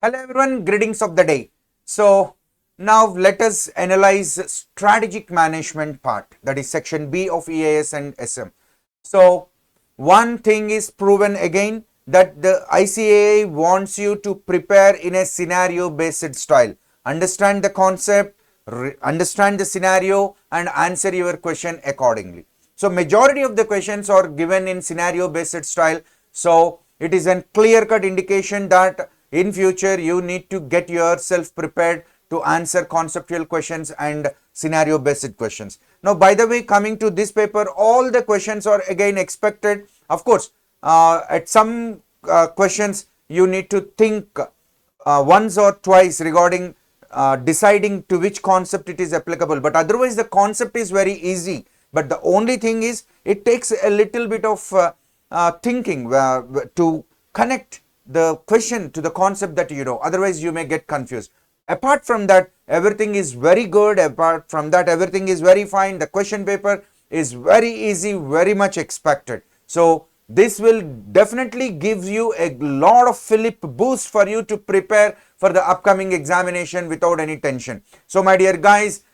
Hello everyone, greetings of the day. So now let us analyze strategic management part, that is section B of EAS and SM. So one thing is proven again, that the ICAI wants you to prepare in a scenario based style. Understand the concept, understand the scenario and answer your question accordingly. So majority of the questions are given in scenario based style. So it is a clear cut indication that in future you need to get yourself prepared to answer conceptual questions and scenario based questions. Now by the way, coming to this paper, all the questions are again expected. Of course, at some questions you need to think once or twice regarding deciding to which concept it is applicable, but otherwise the concept is very easy. But the only thing is it takes a little bit of thinking to connect the question to the concept that you know, otherwise you may get confused. Apart from that, everything is very good. Apart from that, everything is very fine. The question paper is very easy, very much expected. So this will definitely give you a lot of fillip boost for you to prepare for the upcoming examination without any tension. So my dear guys,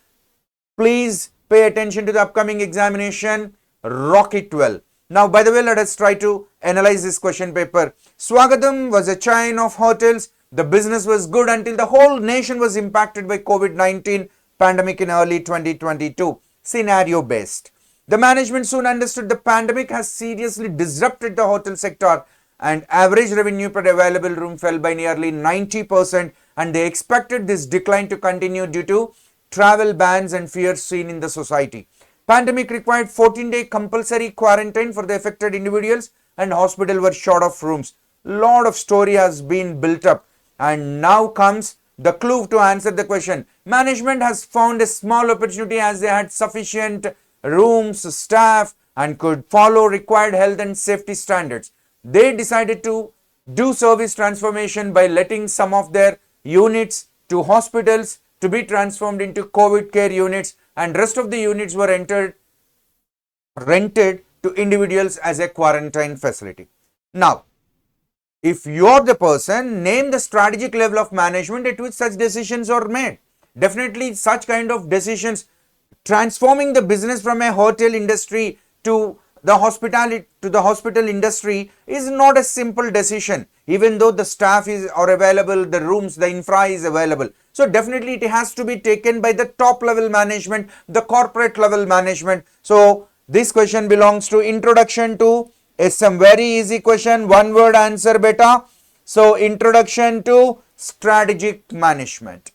please pay attention to the upcoming examination. Rock it well. Now, by the way, let us try to analyze this question paper. Swagatham was a chain of hotels. The business was good until the whole nation was impacted by COVID-19 pandemic in early 2022. Scenario based. The management soon understood the pandemic has seriously disrupted the hotel sector and average revenue per available room fell by nearly 90%, and they expected this decline to continue due to travel bans and fears seen in the society. Pandemic required 14-day compulsory quarantine for the affected individuals and hospital were short of rooms. Lot of story has been built up, and now comes the clue to answer the question. Management has found a small opportunity as they had sufficient rooms, staff and could follow required health and safety standards. They decided to do service transformation by letting some of their units to hospitals to be transformed into COVID care units, and rest of the units were rented to individuals as a quarantine facility. Now, if you are the person, name the strategic level of management at which such decisions are made. Definitely such kind of decisions, transforming the business from a hotel industry to the hospital industry is not a simple decision, even though the staff are available, the rooms, the infra is available. So definitely it has to be taken by the top level management, the corporate level management. So this question belongs to introduction to SM. Very easy question, one word answer beta. So introduction to strategic management.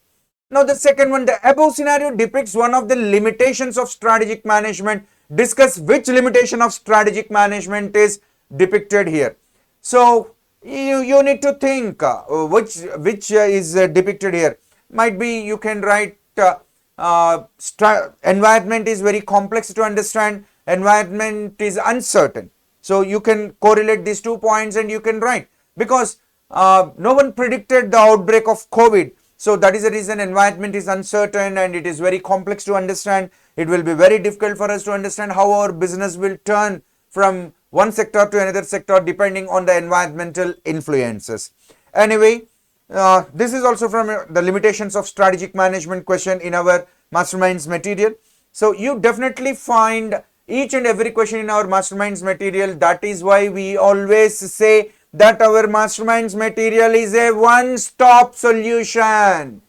Now the second one, the above scenario depicts one of the limitations of strategic management. Discuss which limitation of strategic management is depicted here. So you need to think which is depicted here. Might be you can write environment is very complex to understand, environment is uncertain. So you can correlate these 2 points and you can write, because no one predicted the outbreak of COVID. So that is the reason environment is uncertain and it is very complex to understand. It will be very difficult for us to understand how our business will turn from one sector to another sector depending on the environmental influences. Anyway, this is also from the limitations of strategic management question in our masterminds material. So you definitely find each and every question in our masterminds material. That is why we always say that our masterminds material is a one-stop solution.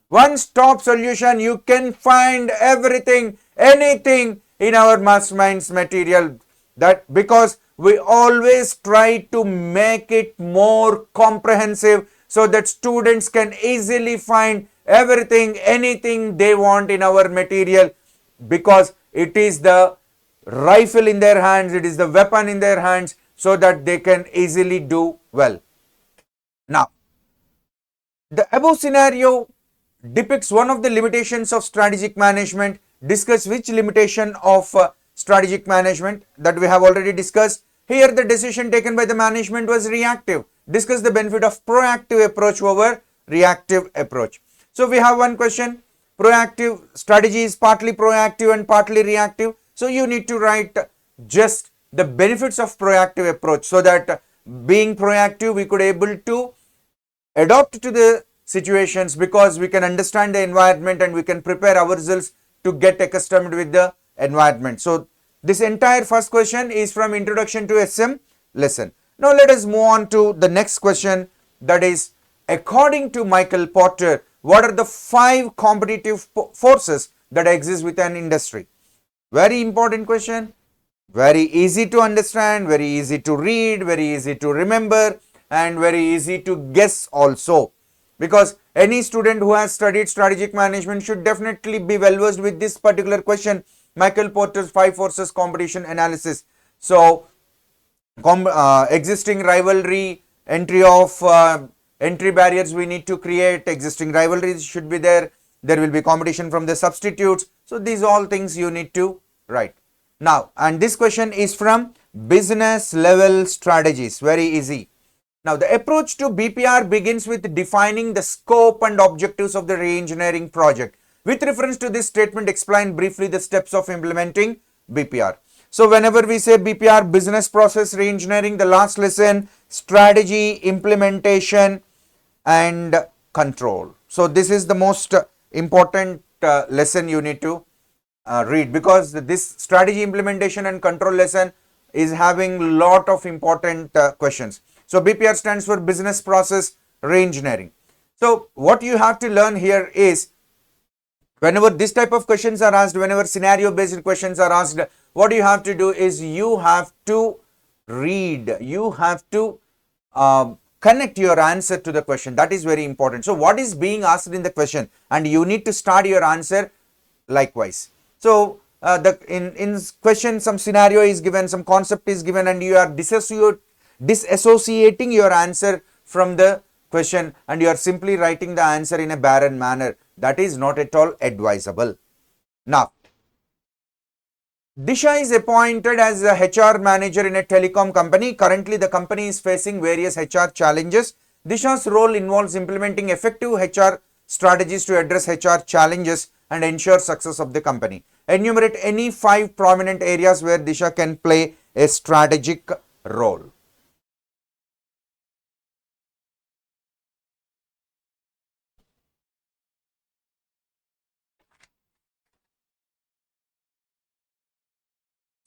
One-stop solution. You can find everything, anything in our masterminds material. That because we always try to make it more comprehensive so that students can easily find everything, anything they want in our material, because it is the rifle in their hands, it is the weapon in their hands, so that they can easily do well. Now, the above scenario depicts one of the limitations of strategic management. Discuss which limitation of strategic management that we have already discussed. Here the decision taken by the management was reactive. Discuss the benefit of proactive approach over reactive approach. So we have one question. Proactive strategy is partly proactive and partly reactive. So you need to write just the benefits of proactive approach, so that being proactive we could able to adopt to the situations, because we can understand the environment and we can prepare ourselves to get accustomed with the environment. So this entire first question is from introduction to SM lesson. Now let us move on to the next question, that is, according to Michael Porter, what are the 5 competitive forces that exist within an industry? Very important question, very easy to understand, very easy to read, very easy to remember, and very easy to guess also, because any student who has studied strategic management should definitely be well versed with this particular question, Michael Porter's 5 forces competition analysis. So existing rivalry, entry barriers we need to create, existing rivalries should be there, there will be competition from the substitutes. So these all things you need to write. Now, and this question is from business level strategies, very easy. Now the approach to BPR begins with defining the scope and objectives of the re-engineering project. With reference to this statement, explain briefly the steps of implementing BPR. So whenever we say BPR, business process re-engineering, the last lesson, strategy, implementation and control. So this is the most important lesson you need to read, because this strategy, implementation and control lesson is having lot of important questions. So BPR stands for business process re-engineering. So what you have to learn here is, whenever this type of questions are asked, whenever scenario based questions are asked, what you have to do is you have to read, you have to connect your answer to the question. That is very important. So what is being asked in the question, and you need to start your answer likewise. So in question some scenario is given, some concept is given, and you are disassociating your answer from the question, and you are simply writing the answer in a barren manner. That is not at all advisable. Now, Disha is appointed as a HR manager in a telecom company. Currently, the company is facing various HR challenges. Disha's role involves implementing effective HR strategies to address HR challenges and ensure success of the company. Enumerate any 5 prominent areas where Disha can play a strategic role.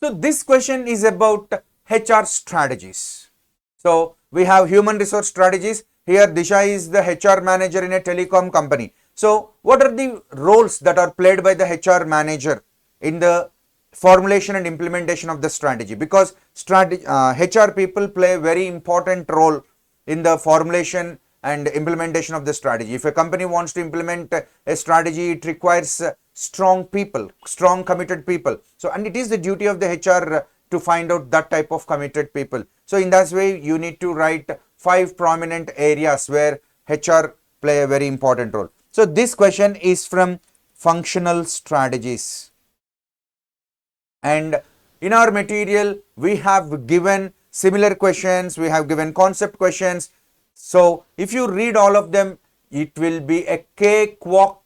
So this question is about HR strategies. So we have human resource strategies. Here Disha is the HR manager in a telecom company. So what are the roles that are played by the HR manager in the formulation and implementation of the strategy? Because HR people play a very important role in the formulation and implementation of the strategy. If a company wants to implement a strategy, it requires strong people, strong committed people. So, and it is the duty of the HR to find out that type of committed people. So in that way, you need to write 5 prominent areas where HR play a very important role. So this question is from functional strategies. And in our material, we have given similar questions, we have given concept questions. So if you read all of them, it will be a cakewalk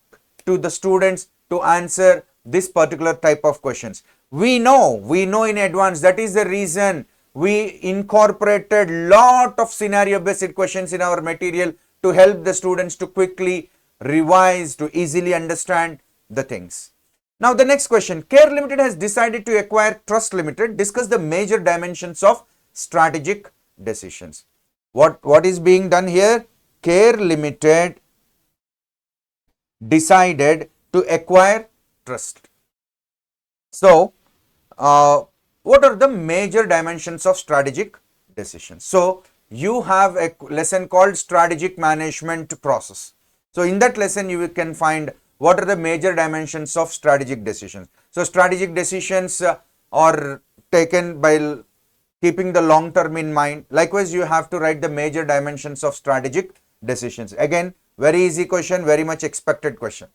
to the students to answer this particular type of questions. We know in advance. That is the reason we incorporated lot of scenario based questions in our material to help the students to quickly revise, to easily understand the things. Now the next question, Care Limited has decided to acquire Trust Limited. Discuss the major dimensions of strategic decisions. What is being done here? Care Limited decided to acquire Trust. So what are the major dimensions of strategic decisions? So you have a lesson called strategic management process. So in that lesson you can find what are the major dimensions of strategic decisions. So strategic decisions are taken by keeping the long term in mind. Likewise, you have to write the major dimensions of strategic decisions. Again, very easy question, very much expected question.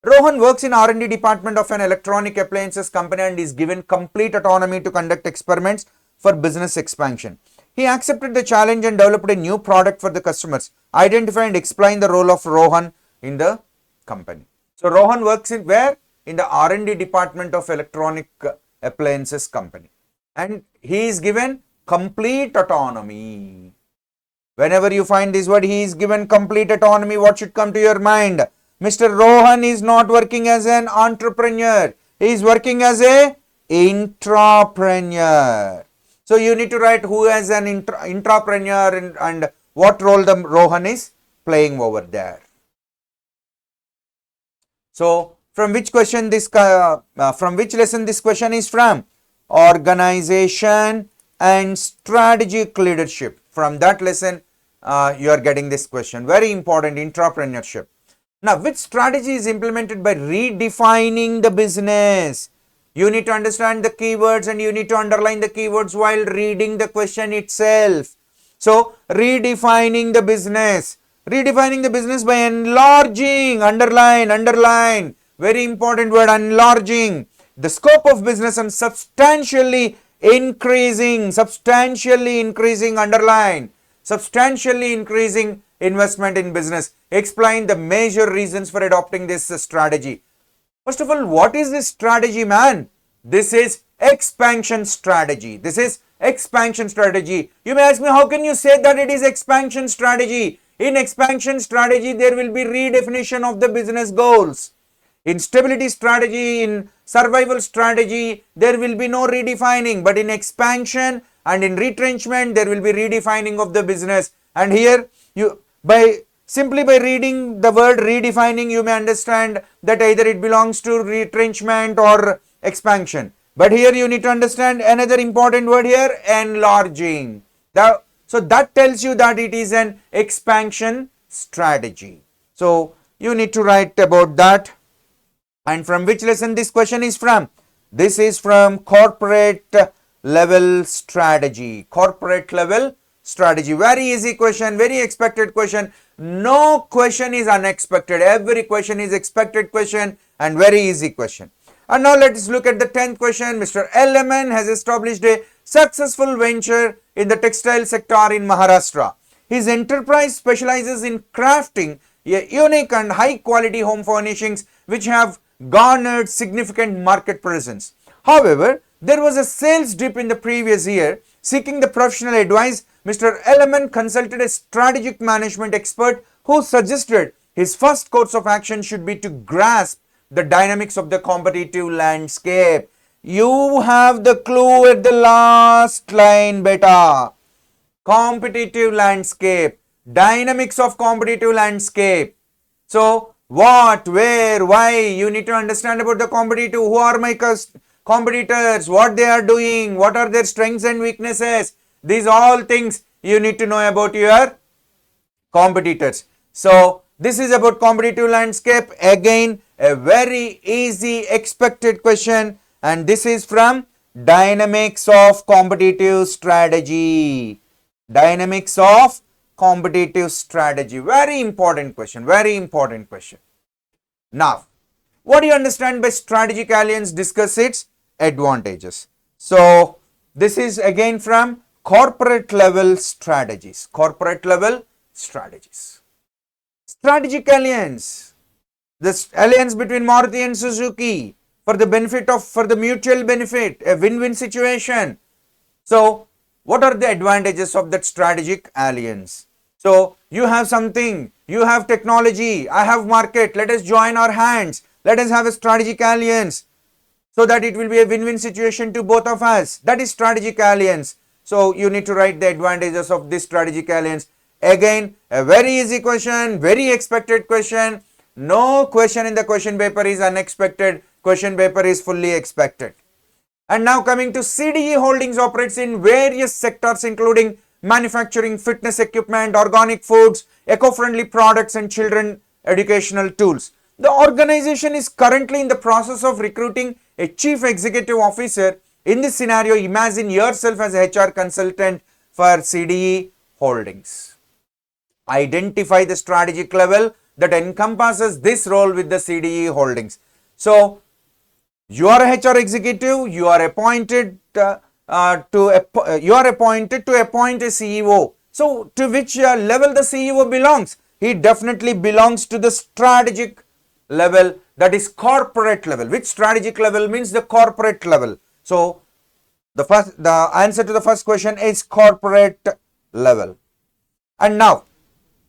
Rohan works in R&D department of an electronic appliances company and is given complete autonomy to conduct experiments for business expansion. He accepted the challenge and developed a new product for the customers. Identify and explain the role of Rohan in the company. So Rohan works in where? In the R&D department of electronic appliances company. And he is given complete autonomy. Whenever you find this word, he is given complete autonomy, what should come to your mind? Mr. Rohan is not working as an entrepreneur. He is working as a intrapreneur. So you need to write who as an intrapreneur and what role the Rohan is playing over there. So from which question this from which lesson this question is from? Organization and strategic leadership. From that lesson you are getting this question. Very important, intrapreneurship. Now, which strategy is implemented by redefining the business? You need to understand the keywords and you need to underline the keywords while reading the question itself. So, redefining the business. Redefining the business by enlarging, underline, very important word, enlarging the scope of business and substantially increasing, underline, substantially increasing investment in business. Explain the major reasons for adopting this strategy. First of all, what is this strategy, man? This is expansion strategy. This is expansion strategy. You may ask me, how can you say that it is expansion strategy? In expansion strategy, there will be redefinition of the business goals. In stability strategy, in survival strategy, there will be no redefining. But in expansion and in retrenchment, there will be redefining of the business. And here, simply by reading the word redefining, you may understand that either it belongs to retrenchment or expansion. But here you need to understand another important word here, enlarging. So that tells you that it is an expansion strategy. So you need to write about that. And from which lesson this question is from? This is from corporate level strategy. Corporate level strategy. Very easy question, very expected question. No question is unexpected. Every question is expected question and very easy question. And now let us look at the 10th question. Mr. LMN has established a successful venture in the textile sector in Maharashtra. His enterprise specializes in crafting unique and high quality home furnishings which have garnered significant market presence. However, there was a sales dip in the previous year. Seeking the professional advice, Mr. LMN consulted a strategic management expert who suggested his first course of action should be to grasp the dynamics of the competitive landscape. You have the clue at the last line, beta. Competitive landscape, dynamics of competitive landscape. So, what, where, why, you need to understand about the competitive. Who are my competitors, what they are doing, what are their strengths and weaknesses. These all things you need to know about your competitors. So, this is about competitive landscape. Again, a very easy expected question, and this is from dynamics of competitive strategy. Dynamics of competitive strategy. Very important question. Very important question. Now, what do you understand by strategic alliance? Discuss its advantages. So, this is again from corporate level strategies. Corporate level strategies. Strategic alliance. This alliance between Maruti and Suzuki for the mutual benefit, a win-win situation. So, what are the advantages of that strategic alliance? So, you have something, you have technology, I have market, let us join our hands, let us have a strategic alliance so that it will be a win-win situation to both of us. That is strategic alliance. So, you need to write the advantages of this strategic alliance. Again, a very easy question, very expected question. No question in the question paper is unexpected. Question paper is fully expected. And now coming to CDE Holdings operates in various sectors including manufacturing, fitness equipment, organic foods, eco-friendly products and children educational tools. The organization is currently in the process of recruiting a chief executive officer. In this scenario, imagine yourself as a HR consultant for CDE Holdings. Identify the strategic level that encompasses this role with the CDE Holdings. So, you are a HR executive, you are appointed to appoint a CEO. So, to which level the CEO belongs? He definitely belongs to the strategic level, that is corporate level. Which strategic level means the corporate level. So, the answer to the first question is corporate level. And now,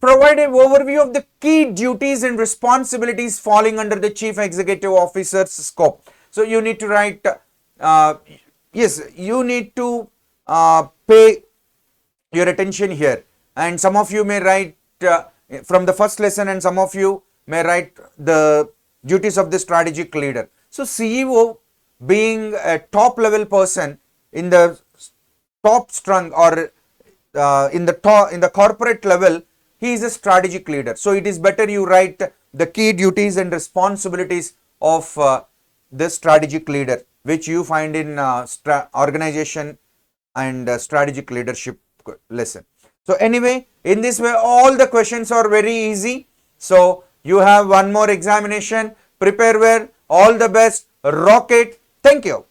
provide an overview of the key duties and responsibilities falling under the Chief Executive Officer's scope. So you need to write, yes, you need to pay your attention here, and some of you may write from the first lesson, and some of you may write the duties of the strategic leader. So CEO, being a top level person in the top strung, or in the corporate level, he is a strategic leader. So it is better you write the key duties and responsibilities of the strategic leader, which you find in organization and strategic leadership lesson. So anyway, in this way, all the questions are very easy. So you have one more examination. Prepare well. All the best. Rock it. Thank you.